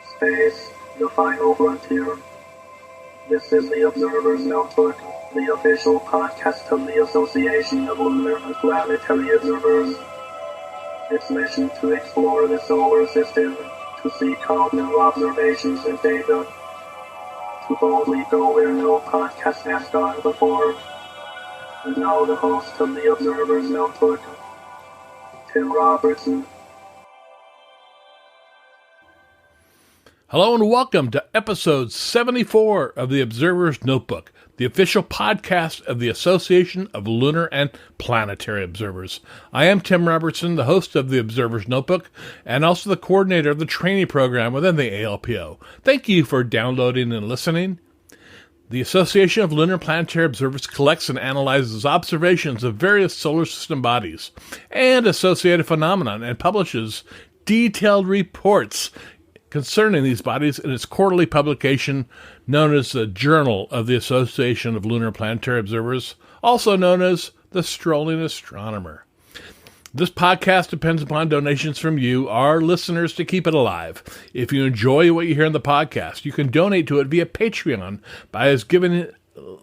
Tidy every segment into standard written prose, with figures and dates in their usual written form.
Space, the final frontier. This is the Observer's Notebook, the official podcast of the Association of Lunar and Planetary Observers. Its mission to explore the solar system, to seek out new observations and data, to boldly go where no podcast has gone before. And now the host of the Observer's Notebook, Tim Robertson. Hello and welcome to episode 74 of the Observer's Notebook, the official podcast of the Association of Lunar and Planetary Observers. I am Tim Robertson, the host of the Observer's Notebook, and also the coordinator of the training program within the ALPO. Thank you for downloading and listening. The Association of Lunar and Planetary Observers collects and analyzes observations of various solar system bodies and associated phenomena and publishes detailed reports concerning these bodies in its quarterly publication known as the Journal of the Association of Lunar and Planetary Observers, also known as the Strolling Astronomer. This podcast depends upon donations from you, our listeners, to keep it alive. If you enjoy what you hear in the podcast, you can donate to it via Patreon by giving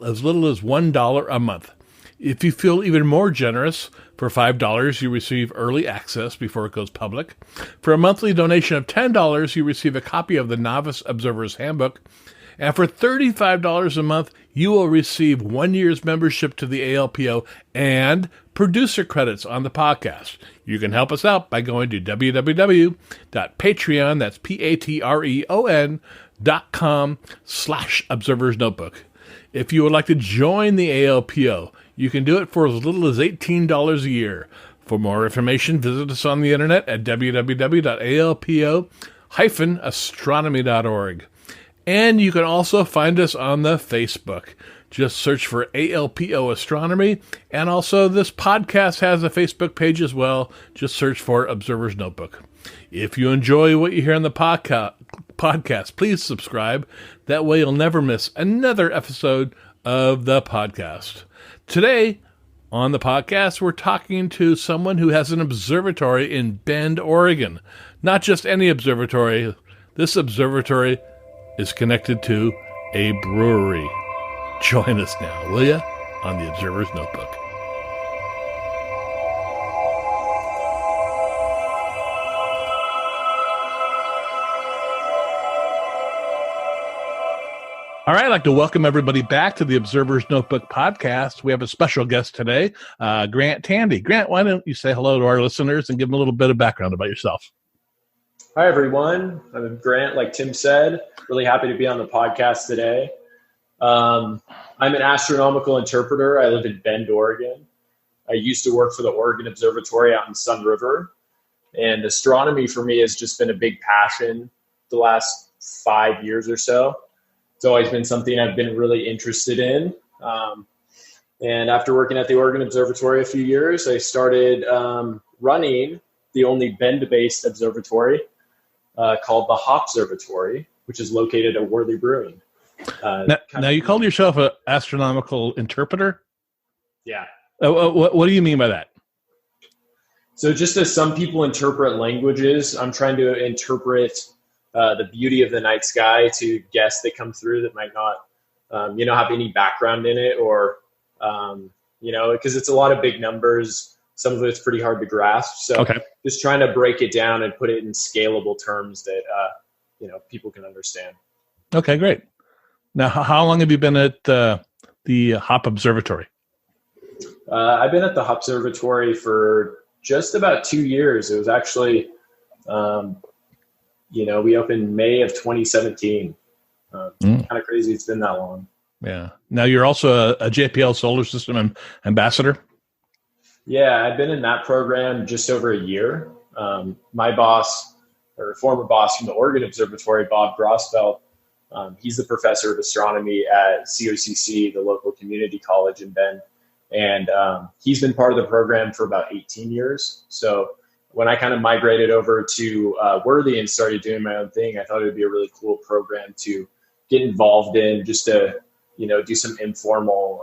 as little as $1 a month. If you feel even more generous, for $5, you receive early access before it goes public. For a monthly donation of $10, you receive a copy of the Novice Observer's Handbook. And for $35 a month, you will receive 1 year's membership to the ALPO and producer credits on the podcast. You can help us out by going to www.patreon, that's patreon.com/Observer's Notebook. If you would like to join the ALPO, you can do it for as little as $18 a year. For more information, visit us on the internet at www.alpo-astronomy.org. And you can also find us on the Facebook. Just search for ALPO Astronomy. And also, this podcast has a Facebook page as well. Just search for Observer's Notebook. If you enjoy what you hear on the podcast, please subscribe. That way you'll never miss another episode of the podcast. Today on the podcast, we're talking to someone who has an observatory in Bend, Oregon. Not just any observatory. This observatory is connected to a brewery. Join us now, will you, on the Observer's Notebook. All right, I'd like to welcome everybody back to the Observer's Notebook podcast. We have a special guest today, Grant Tandy. Grant, why don't you say hello to our listeners and give them a little bit of background about yourself? Hi, everyone. I'm Grant, like Tim said. Really happy to be on the podcast today. I'm an astronomical interpreter. I live in Bend, Oregon. I used to work for the Oregon Observatory out in Sun River. And astronomy for me has just been a big passion the last 5 years or so. It's always been something I've been really interested in. And after working at the Oregon Observatory a few years, I started running the only Bend-based observatory called the HopServatory, which is located at Worley Brewing. Now you called yourself an astronomical interpreter? Yeah. What do you mean by that? So just as some people interpret languages, I'm trying to interpret the beauty of the night sky to guests that come through that might not, have any background in it, or, because it's a lot of big numbers. Some of it's pretty hard to grasp. So just trying to break it down and put it in scalable terms that, people can understand. Okay, great. Now, how long have you been at the HopObservatory? I've been at the HopServatory for just about 2 years. It was actually, we opened May of 2017. Kind of crazy it's been that long. Yeah. Now you're also a JPL Solar System Ambassador? Yeah, I've been in that program just over a year. My boss, or former boss from the Oregon Observatory, Bob Grosfelt, he's the professor of astronomy at COCC, the local community college in Bend. And he's been part of the program for about 18 years. So when I kind of migrated over to Worthy and started doing my own thing, I thought it would be a really cool program to get involved in, just to, do some informal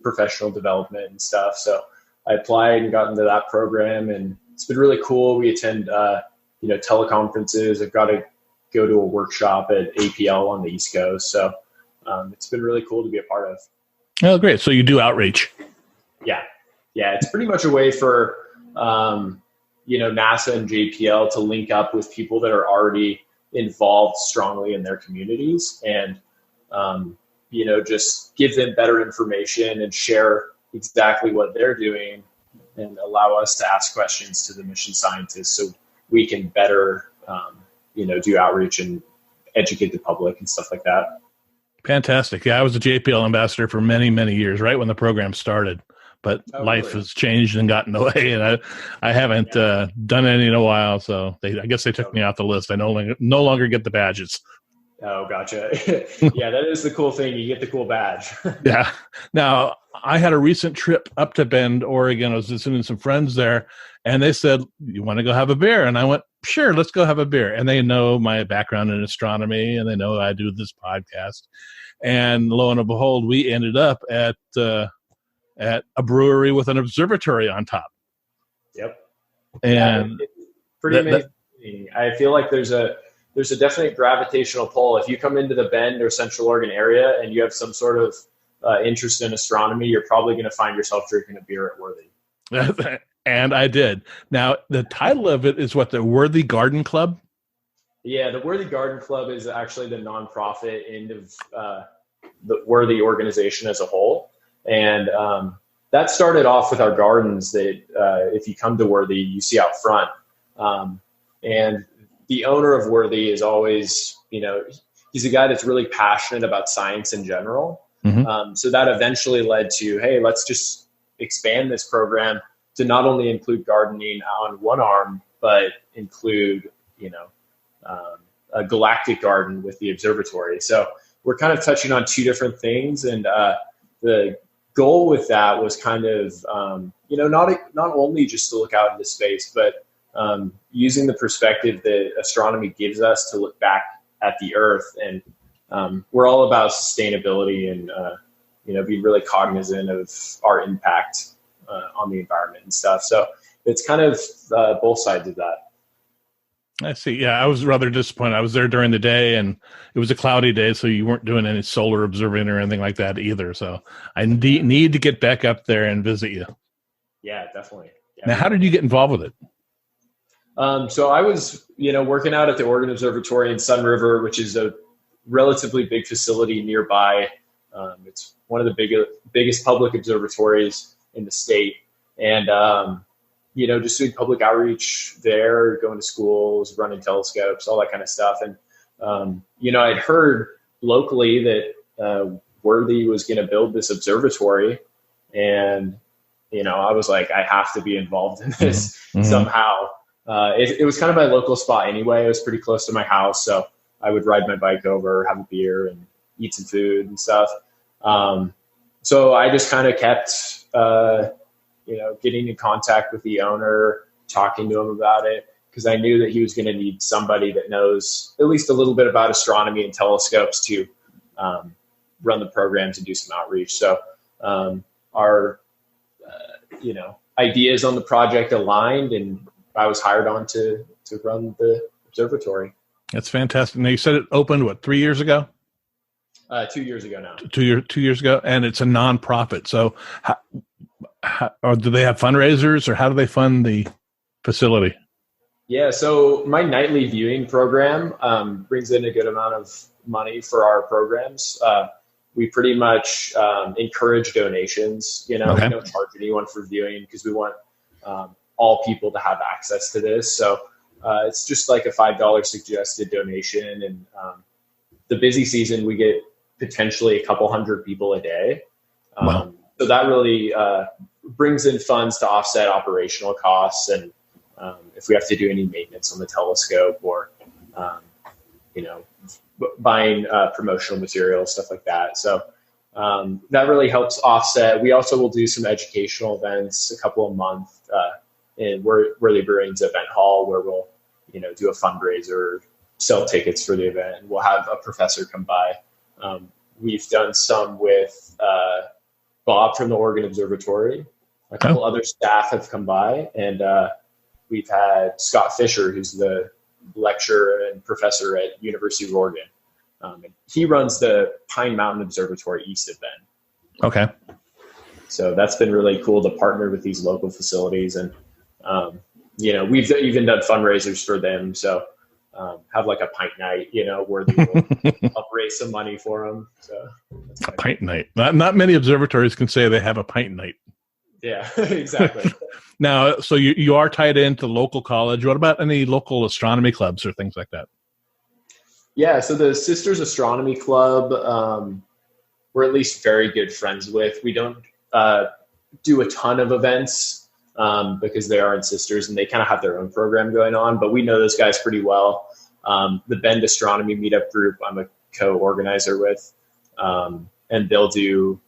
professional development and stuff. So I applied and got into that program, and it's been really cool. We attend, teleconferences. I've got a go to a workshop at APL on the East Coast. So it's been really cool to be a part of. Oh, great. So you do outreach. Yeah. It's pretty much a way for, NASA and JPL to link up with people that are already involved strongly in their communities and, just give them better information and share exactly what they're doing and allow us to ask questions to the mission scientists so we can better, do outreach and educate the public and stuff like that. Fantastic. Yeah, I was a JPL ambassador for many, many years, right when the program started. But life has changed and gotten in the way, and I haven't done any in a while. So I guess they took me off the list. I no longer get the badges. Oh, gotcha. Yeah, that is the cool thing. You get the cool badge. Yeah. Now, I had a recent trip up to Bend, Oregon. I was visiting some friends there, and they said, "You want to go have a beer?" And I went, "Sure, let's go have a beer." And they know my background in astronomy, and they know I do this podcast. And lo and behold, we ended up at a brewery with an observatory on top. Yep. And it's pretty amazing. I feel like there's a definite gravitational pull. If you come into the Bend or Central Oregon area and you have some sort of interest in astronomy, you're probably going to find yourself drinking a beer at Worthy. And I did. Now, the title of it is what, the Worthy Garden Club? Yeah, the Worthy Garden Club is actually the nonprofit end of the Worthy organization as a whole. And that started off with our gardens that if you come to Worthy, you see out front. And the owner of Worthy is always, he's a guy that's really passionate about science in general. Mm-hmm. So that eventually led to, hey, let's just expand this program to not only include gardening on one arm, but include, a galactic garden with the observatory. So we're kind of touching on two different things. And the goal with that was kind of, not only just to look out into space, but using the perspective that astronomy gives us to look back at the Earth. And we're all about sustainability and, being really cognizant of our impact on the environment and stuff. So it's kind of both sides of that. I see. Yeah, I was rather disappointed. I was there during the day, and it was a cloudy day, so you weren't doing any solar observing or anything like that either. So I need to get back up there and visit you. Yeah, definitely. Yeah. Now, how did you get involved with it? So I was, working out at the Oregon Observatory in Sun River, which is a relatively big facility nearby. It's one of the biggest public observatories in the state. And, just doing public outreach there, going to schools, running telescopes, all that kind of stuff. And, I'd heard locally that Worthy was going to build this observatory. And, I was like, I have to be involved in this somehow. It was kind of my local spot anyway. It was pretty close to my house. So I would ride my bike over, have a beer, and eat some food and stuff. So I just kind of kept, getting in contact with the owner, talking to him about it, because I knew that he was going to need somebody that knows at least a little bit about astronomy and telescopes to run the programs and do some outreach. So our, ideas on the project aligned, and I was hired on to run the observatory. That's fantastic. Now, you said it opened, 3 years ago? 2 years ago now. 2 years ago, and it's a nonprofit. So or do they have fundraisers, or how do they fund the facility? Yeah, so my nightly viewing program brings in a good amount of money for our programs. We pretty much encourage donations. Okay. We don't charge anyone for viewing because we want all people to have access to this. So it's just like a $5 suggested donation. And the busy season, we get potentially a couple hundred people a day. Wow. So that really brings in funds to offset operational costs, and if we have to do any maintenance on the telescope or, buying promotional materials, stuff like that. So that really helps offset. We also will do some educational events a couple of months in Worthy Brewing's event hall, where we'll, do a fundraiser, sell tickets for the event, and we'll have a professor come by. We've done some with Bob from the Oregon Observatory. A couple other staff have come by, and we've had Scott Fisher, who's the lecturer and professor at University of Oregon. And he runs the Pine Mountain Observatory east of Bend. Okay. So that's been really cool to partner with these local facilities. And, we've even done fundraisers for them. So have like a pint night, where they will help raise some money for them. So a pint night. Not many observatories can say they have a pint night. Yeah, exactly. Now, so you are tied into the local college. What about any local astronomy clubs or things like that? Yeah, so the Sisters Astronomy Club, we're at least very good friends with. We don't do a ton of events because they aren't sisters and they kind of have their own program going on, but we know those guys pretty well. The Bend Astronomy Meetup Group, I'm a co-organizer with, and they'll do,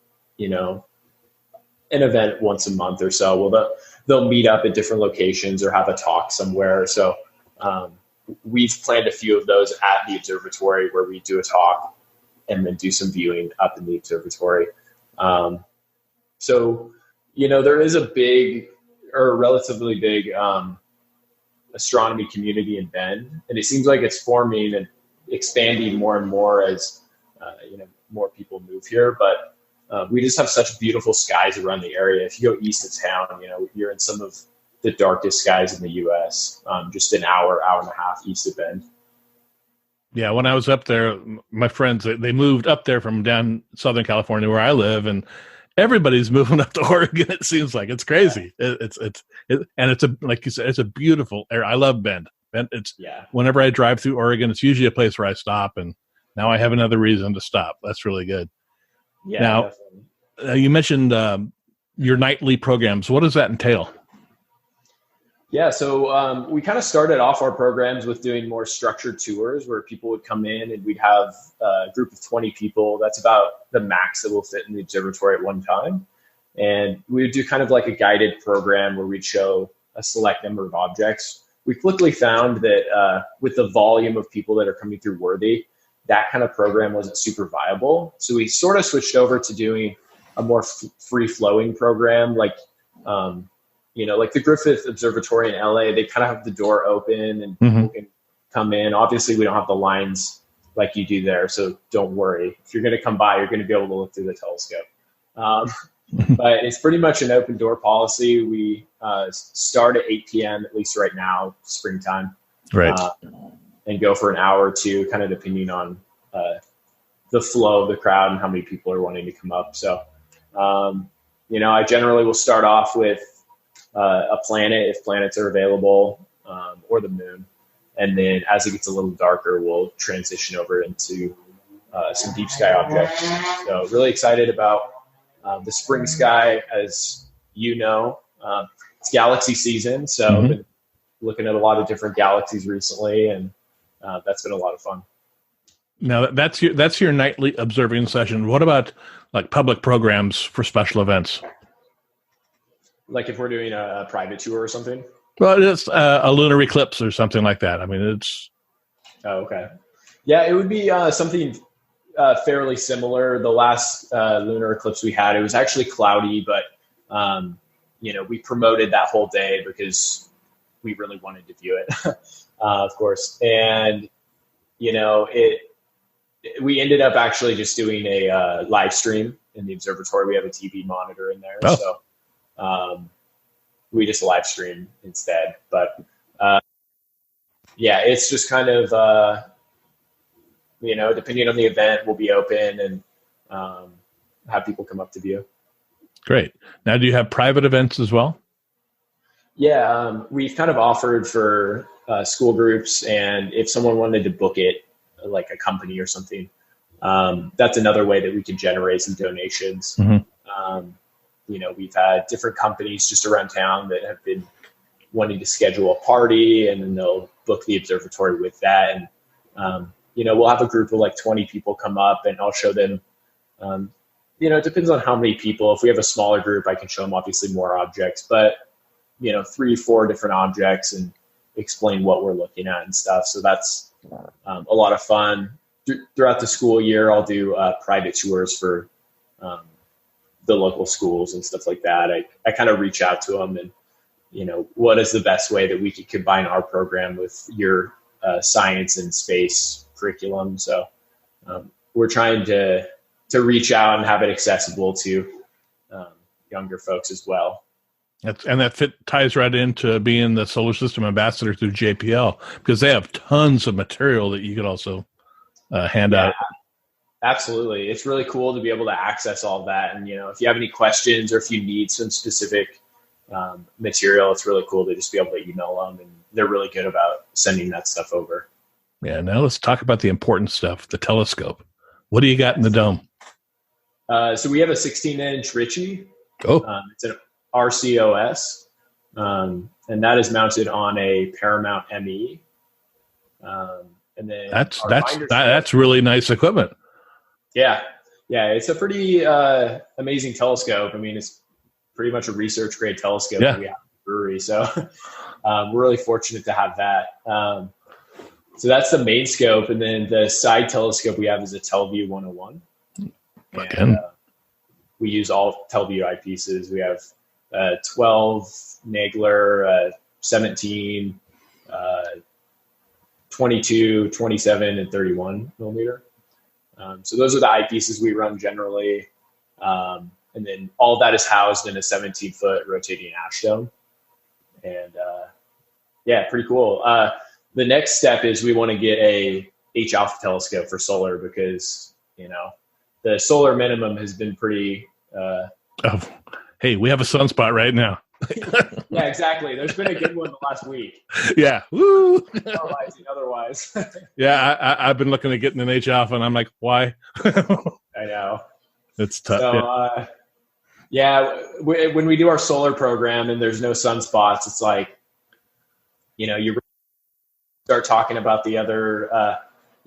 an event once a month or so. Well, they'll meet up at different locations or have a talk somewhere. So we've planned a few of those at the observatory where we do a talk and then do some viewing up in the observatory. So, there is a big or relatively big astronomy community in Bend, and it seems like it's forming and expanding more and more as, more people move here. But we just have such beautiful skies around the area. If you go east of town, you're in some of the darkest skies in the U.S., just an hour and a half east of Bend. Yeah, when I was up there, my friends, they moved up there from down Southern California where I live, and everybody's moving up to Oregon. It seems like it's crazy. Yeah. It's like you said, it's a beautiful area. I love Bend. Whenever I drive through Oregon, it's usually a place where I stop, and now I have another reason to stop. That's really good. Yeah. Now, you mentioned your nightly programs. What does that entail? Yeah, so we kind of started off our programs with doing more structured tours where people would come in and we'd have a group of 20 people. That's about the max that will fit in the observatory at one time. And we would do kind of like a guided program where we'd show a select number of objects. We quickly found that with the volume of people that are coming through Worthy, that kind of program wasn't super viable. So we sort of switched over to doing a more free-flowing program, like the Griffith Observatory in LA. They kind of have the door open and people can come in. Obviously, we don't have the lines like you do there, so don't worry. If you're going to come by, you're going to be able to look through the telescope. But it's pretty much an open door policy. We start at 8 p.m., at least right now, springtime. Right. And go for an hour or two, kind of depending on the flow of the crowd and how many people are wanting to come up. So, I generally will start off with a planet, if planets are available, or the moon. And then as it gets a little darker, we'll transition over into some deep sky objects. So really excited about the spring sky. As you know, it's galaxy season. So I've been looking at a lot of different galaxies recently, and that's been a lot of fun. Now that's your nightly observing session. What about like public programs for special events? Like if we're doing a private tour or something? Well, it's a lunar eclipse or something like that. I mean, it's... Oh, okay. Yeah, it would be something fairly similar. The last lunar eclipse we had, it was actually cloudy, but, we promoted that whole day because we really wanted to view it, of course. And, we ended up actually just doing a live stream in the observatory. We have a TV monitor in there. Oh. So we just live stream instead. But it's just kind of, depending on the event, we'll be open and have people come up to view. Great. Now, do you have private events as well? Yeah, we've kind of offered for school groups, and if someone wanted to book it, like a company or something, that's another way that we can generate some donations. We've had different companies just around town that have been wanting to schedule a party, and then they'll book the observatory with that. And, we'll have a group of like 20 people come up, and I'll show them, it depends on how many people. If we have a smaller group, I can show them obviously more objects, but, 3-4 different objects and explain what we're looking at and stuff. So that's a lot of fun. Throughout the school year, I'll do private tours for the local schools and stuff like that. I kind of reach out to them and, what is the best way that we could combine our program with your science and space curriculum. So we're trying to reach out and have it accessible to younger folks as well. That ties right into being the Solar System Ambassador through JPL, because they have tons of material that you could also hand out. Absolutely. It's really cool to be able to access all of that. And, if you have any questions or if you need some specific material, it's really cool to just be able to email them, and they're really good about sending that stuff over. Yeah. Now let's talk about the important stuff, the telescope. What do you got in the dome? So we have a 16-inch Ritchie. Oh, it's an RCOS, and that is mounted on a Paramount ME. And then that's really nice equipment. Yeah, it's a pretty amazing telescope. I mean, it's pretty much a research grade telescope that we have at the brewery. So we're really fortunate to have that. So that's the main scope, and then the side telescope we have is a Teleview 101. And, we use all Teleview eyepieces. We have 12 Nagler, 17, 22, 27, and 31 millimeter. So those are the eyepieces we run generally. And then all of that is housed in a 17-foot rotating ash dome. And pretty cool. The next step is we want to get a H-alpha telescope for solar, because, the solar minimum has been pretty. Hey, we have a sunspot right now. Yeah, exactly. There's been a good one the last week. Yeah. Woo. Otherwise. Yeah, I've been looking at getting an H-alpha, and I'm like, why? I know. It's tough. So, when we do our solar program and there's no sunspots, it's like, you start talking about the other.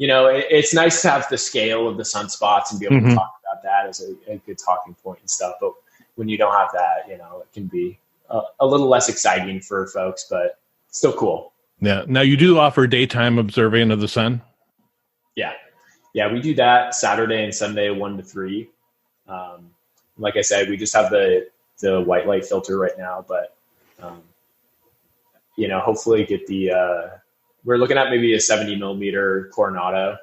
It's nice to have the scale of the sunspots and be able to talk about that as a good talking point and stuff. But when you don't have that, it can be a little less exciting for folks, but still cool. Yeah. Now you do offer daytime observing of the sun. Yeah. Yeah. We do that Saturday and Sunday, 1 to 3. Like I said, we just have the white light filter right now, but, hopefully get we're looking at maybe a 70 millimeter Coronado.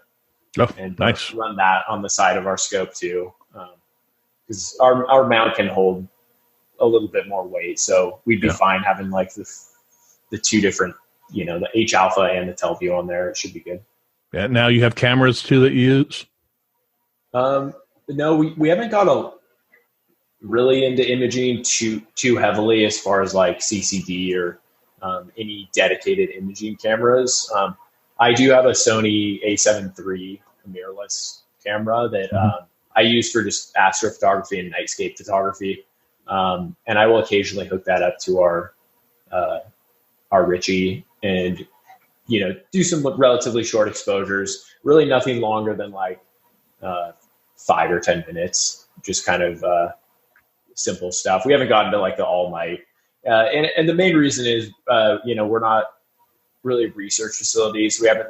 Oh, and nice. Run that on the side of our scope too. Because our mount can hold a little bit more weight. So we'd be fine having like the two different, the H-alpha and the Teleview on there. It should be good. Yeah. Now you have cameras too that you use? No, we haven't got really into imaging too heavily as far as like CCD or any dedicated imaging cameras. I do have a Sony A7 III mirrorless camera that I use for just astrophotography and nightscape photography. And I will occasionally hook that up to our Ritchie and, do some relatively short exposures, really nothing longer than like 5 or 10 minutes, just kind of simple stuff. We haven't gotten to like the all night. And the main reason is, we're not really research facilities. We haven't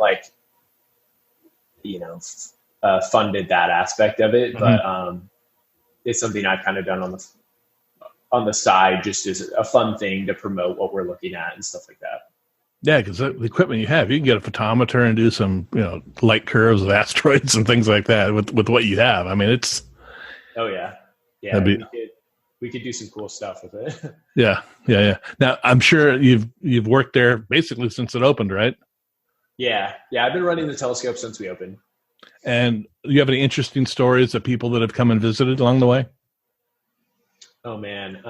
funded that aspect of it, but it's something I've kind of done on the side, just as a fun thing to promote what we're looking at and stuff like that. Yeah, because the equipment you have, you can get a photometer and do some, light curves of asteroids and things like that with what you have. I mean, it's. Oh yeah, we could do some cool stuff with it. Yeah. Now, I'm sure you've worked there basically since it opened, right? Yeah. I've been running the telescope since we opened. And you have any interesting stories of people that have come and visited along the way? Oh man,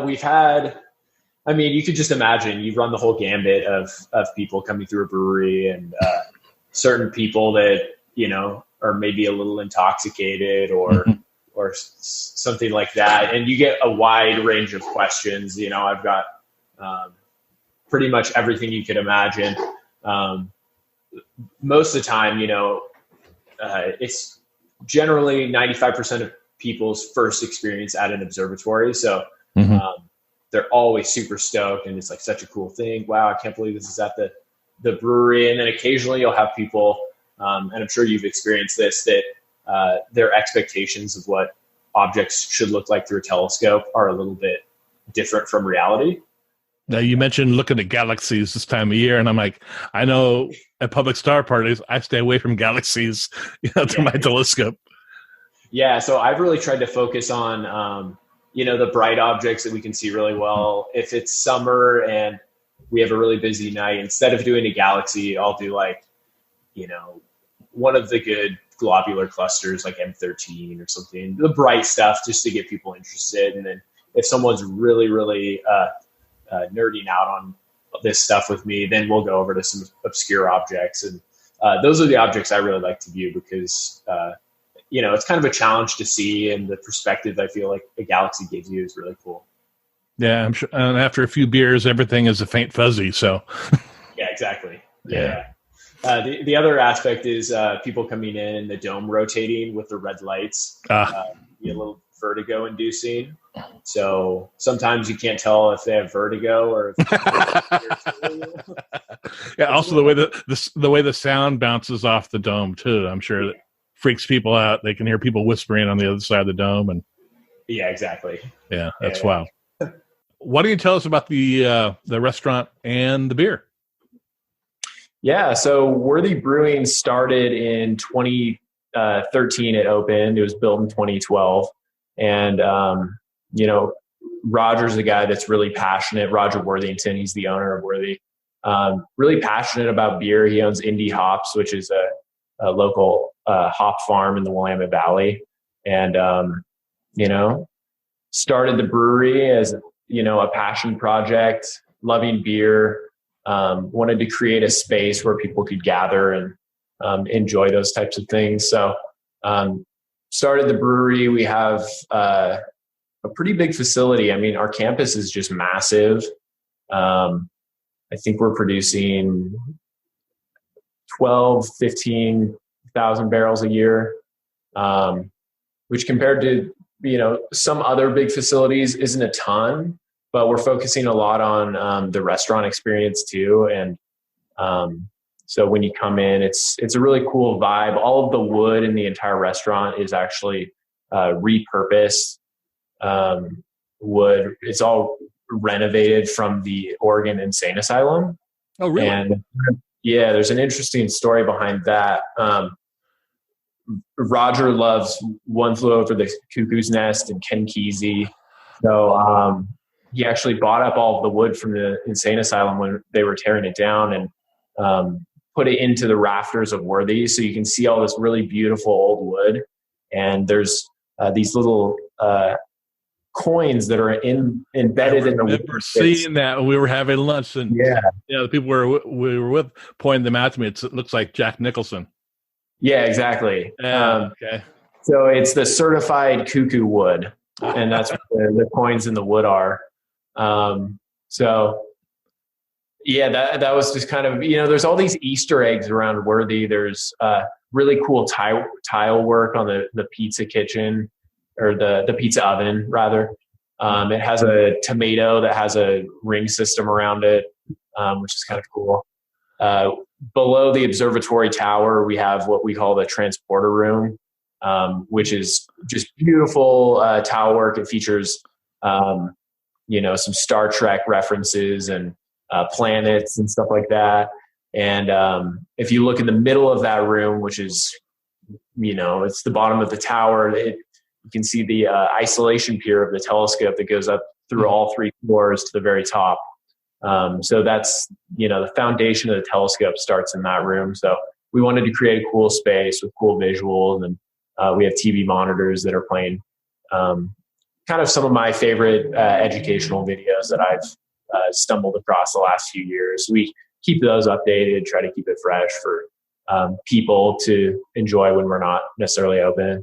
we've had. I mean, you could just imagine you run the whole gambit of people coming through a brewery, and certain people that are maybe a little intoxicated or something like that, and you get a wide range of questions. I've got pretty much everything you could imagine. Most of the time, it's generally 95% of people's first experience at an observatory. So they're always super stoked, and it's like such a cool thing. Wow, I can't believe this is at the brewery. And then occasionally you'll have people, and I'm sure you've experienced this, that their expectations of what objects should look like through a telescope are a little bit different from reality. Now, you mentioned looking at galaxies this time of year, and I'm like, I know at public star parties, I stay away from galaxies, to my telescope. Yeah, so I've really tried to focus on, the bright objects that we can see really well. If it's summer and we have a really busy night, instead of doing a galaxy, I'll do one of the good globular clusters like M13 or something, the bright stuff just to get people interested. And then if someone's really, really nerding out on this stuff with me, then we'll go over to some obscure objects. And those are the objects I really like to view because, it's kind of a challenge to see, and the perspective I feel like a galaxy gives you is really cool. Yeah, I'm sure. And after a few beers, everything is a faint fuzzy. So, yeah, exactly. Yeah. The other aspect is people coming in and the dome rotating with the red lights, be a little vertigo inducing. So sometimes you can't tell if they have vertigo or if yeah. Also, the way the sound bounces off the dome too. I'm sure that freaks people out. They can hear people whispering on the other side of the dome, and yeah, exactly. Yeah, that's wild. Why don't you tell us about the restaurant and the beer? Yeah, so Worthy Brewing started in 2013. It opened. It was built in 2012, and Roger's the guy that's really passionate. Roger Worthington, he's the owner of Worthy. Really passionate about beer. He owns Indie Hops, which is a local hop farm in the Willamette Valley, and started the brewery as a passion project, loving beer. Wanted to create a space where people could gather and enjoy those types of things. So started the brewery. We have a pretty big facility. I mean, our campus is just massive. I think we're producing 15,000 barrels a year, which compared to, some other big facilities isn't a ton, but we're focusing a lot on the restaurant experience too. And so when you come in, it's a really cool vibe. All of the wood in the entire restaurant is actually repurposed wood. It's all renovated from the Oregon Insane Asylum. Oh, really? And yeah, there's an interesting story behind that. Roger loves One Flew Over the Cuckoo's Nest and Ken Kesey. So he actually bought up all of the wood from the Insane Asylum when they were tearing it down and put it into the rafters of Worthy. So you can see all this really beautiful old wood. And there's these little coins that are embedded in the wood. I remember seeing that when we were having lunch. And the people we were with pointed them out to me. It looks like Jack Nicholson. Yeah, exactly. Okay. So it's the certified cuckoo wood, and that's what the coins in the wood are. So yeah, that was just kind of, there's all these Easter eggs around Worthy. There's really cool tile work on the pizza kitchen, or the pizza oven rather. It has a tomato that has a ring system around it, which is kind of cool. Below the observatory tower, we have what we call the transporter room, which is just beautiful tile work. It features, some Star Trek references and planets and stuff like that. And if you look in the middle of that room, which is, it's the bottom of the tower, you can see the isolation pier of the telescope that goes up through all three floors to the very top. So that's, the foundation of the telescope starts in that room. So we wanted to create a cool space with cool visuals, and we have TV monitors that are playing kind of some of my favorite educational videos that I've stumbled across the last few years. We keep those updated, try to keep it fresh for people to enjoy when we're not necessarily open.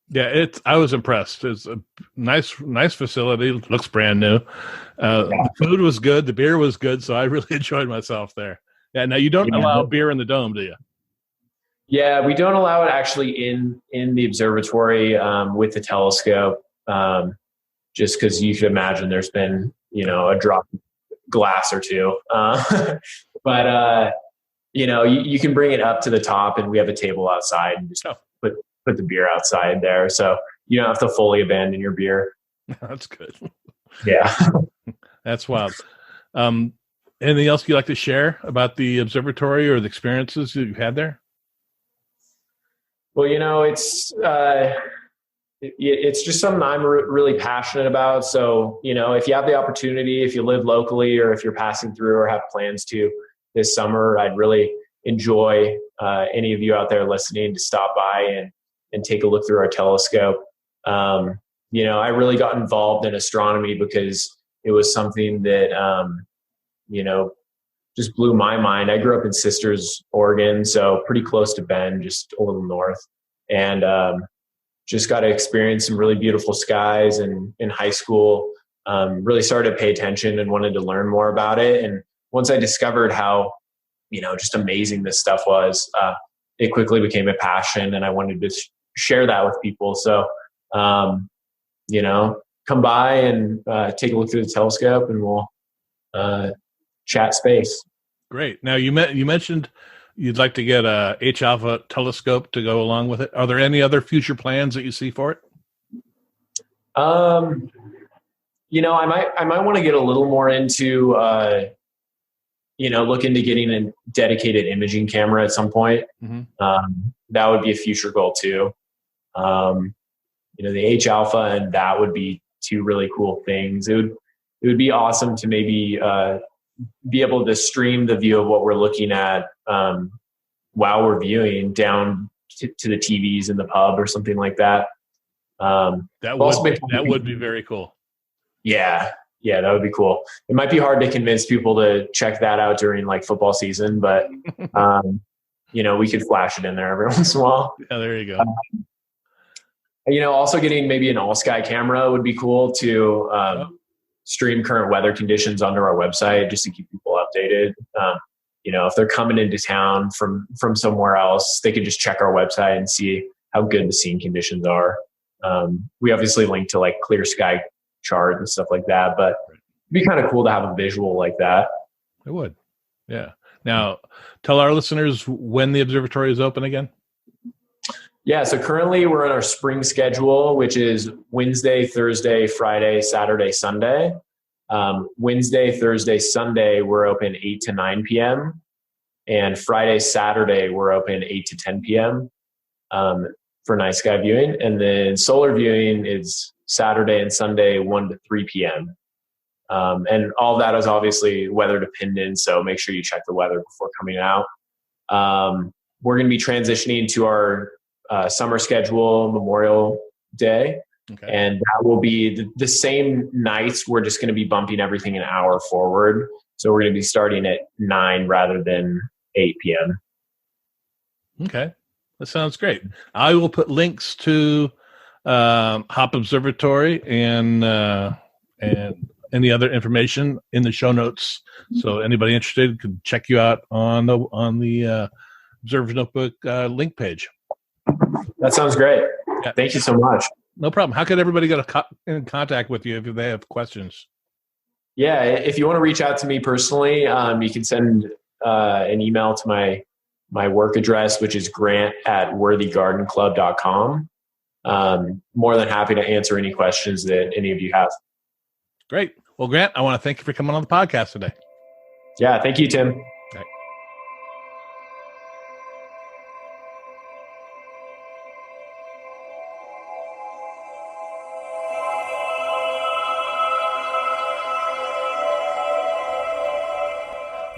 Yeah, I was impressed. It's a nice facility. Looks brand new. The food was good. The beer was good. So I really enjoyed myself there. Yeah. Now you don't allow beer in the dome, do you? Yeah, we don't allow it actually in the observatory with the telescope. Just because you should imagine there's been, a drop of glass or two. But you can bring it up to the top, and we have a table outside and just put the beer outside there. So you don't have to fully abandon your beer. That's good. Yeah. That's wild. Anything else you'd like to share about the observatory or the experiences you've had there? Well, it's just something I'm really passionate about. So, if you have the opportunity, if you live locally or if you're passing through or have plans to this summer, I'd really enjoy any of you out there listening to stop by and take a look through our telescope. I really got involved in astronomy because it was something that, just blew my mind. I grew up in Sisters, Oregon, so pretty close to Bend, just a little north. And just got to experience some really beautiful skies. And in high school, really started to pay attention and wanted to learn more about it. And once I discovered how, just amazing this stuff was, it quickly became a passion, and I wanted to share that with people. So, come by and take a look through the telescope, and we'll chat space. Great. Now you mentioned you'd like to get a H-alpha telescope to go along with it. Are there any other future plans that you see for it? I might want to get a little more into, look into getting a dedicated imaging camera at some point. Mm-hmm. That would be a future goal too. The H-alpha and that would be two really cool things. It would be awesome to maybe be able to stream the view of what we're looking at while we're viewing down to the TVs in the pub or something like that. That would be very cool. Yeah, that would be cool. It might be hard to convince people to check that out during like football season, but we could flash it in there every once in a while. Yeah, there you go. Also getting maybe an all-sky camera would be cool to stream current weather conditions onto our website just to keep people updated. If they're coming into town from somewhere else, they could just check our website and see how good the scene conditions are. We obviously link to like clear sky chart and stuff like that, but it'd be kind of cool to have a visual like that. It would. Yeah. Now tell our listeners when the observatory is open again. Yeah, so currently we're on our spring schedule, which is Wednesday, Thursday, Friday, Saturday, Sunday. Wednesday, Thursday, Sunday, we're open 8 to 9 p.m. And Friday, Saturday, we're open 8 to 10 p.m. For night sky viewing. And then solar viewing is Saturday and Sunday, 1 to 3 p.m. And all that is obviously weather dependent, so make sure you check the weather before coming out. We're going to be transitioning to our summer schedule Memorial Day. Okay. And that will be the same nights. We're just going to be bumping everything an hour forward. So we're going to be starting at 9 rather than 8 p.m. Okay. That sounds great. I will put links to HopObservatory and any other information in the show notes. So anybody interested can check you out on the Observer's Notebook link page. That sounds great. Yeah. Thank you so much. No problem. How can everybody get in contact with you if they have questions? Yeah, if you want to reach out to me personally, you can send an email to my work address, which is grant@worthygardenclub.com. More than happy to answer any questions that any of you have. Great. Well, Grant, I want to thank you for coming on the podcast today. Yeah, thank you, Tim. Right.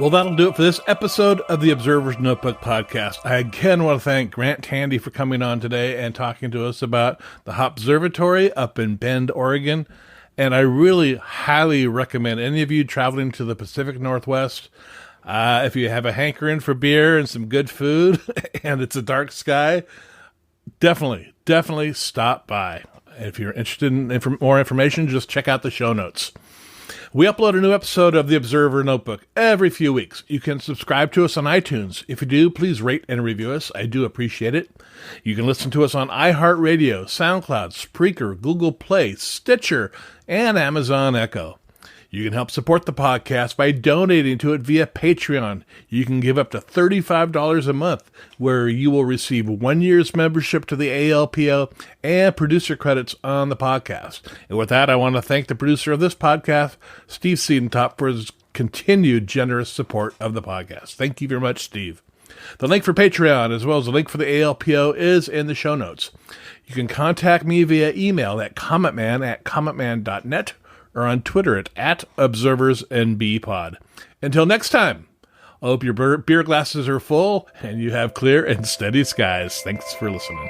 Well, that'll do it for this episode of the Observer's Notebook podcast. I again want to thank Grant Tandy for coming on today and talking to us about the HopServatory up in Bend, Oregon. And I really highly recommend any of you traveling to the Pacific Northwest, if you have a hankering for beer and some good food and it's a dark sky, definitely stop by. If you're interested in more information, just check out the show notes. We upload a new episode of the Observer Notebook every few weeks. You can subscribe to us on iTunes. If you do, please rate and review us. I do appreciate it. You can listen to us on iHeartRadio, SoundCloud, Spreaker, Google Play, Stitcher, and Amazon Echo. You can help support the podcast by donating to it via Patreon. You can give up to $35 a month, where you will receive 1 year's membership to the ALPO and producer credits on the podcast. And with that, I want to thank the producer of this podcast, Steve Siedentop, for his continued generous support of the podcast. Thank you very much, Steve. The link for Patreon, as well as the link for the ALPO, is in the show notes. You can contact me via email at commentman@commentman.net or on Twitter at ObserversNBpod. Until next time, I hope your beer glasses are full and you have clear and steady skies. Thanks for listening.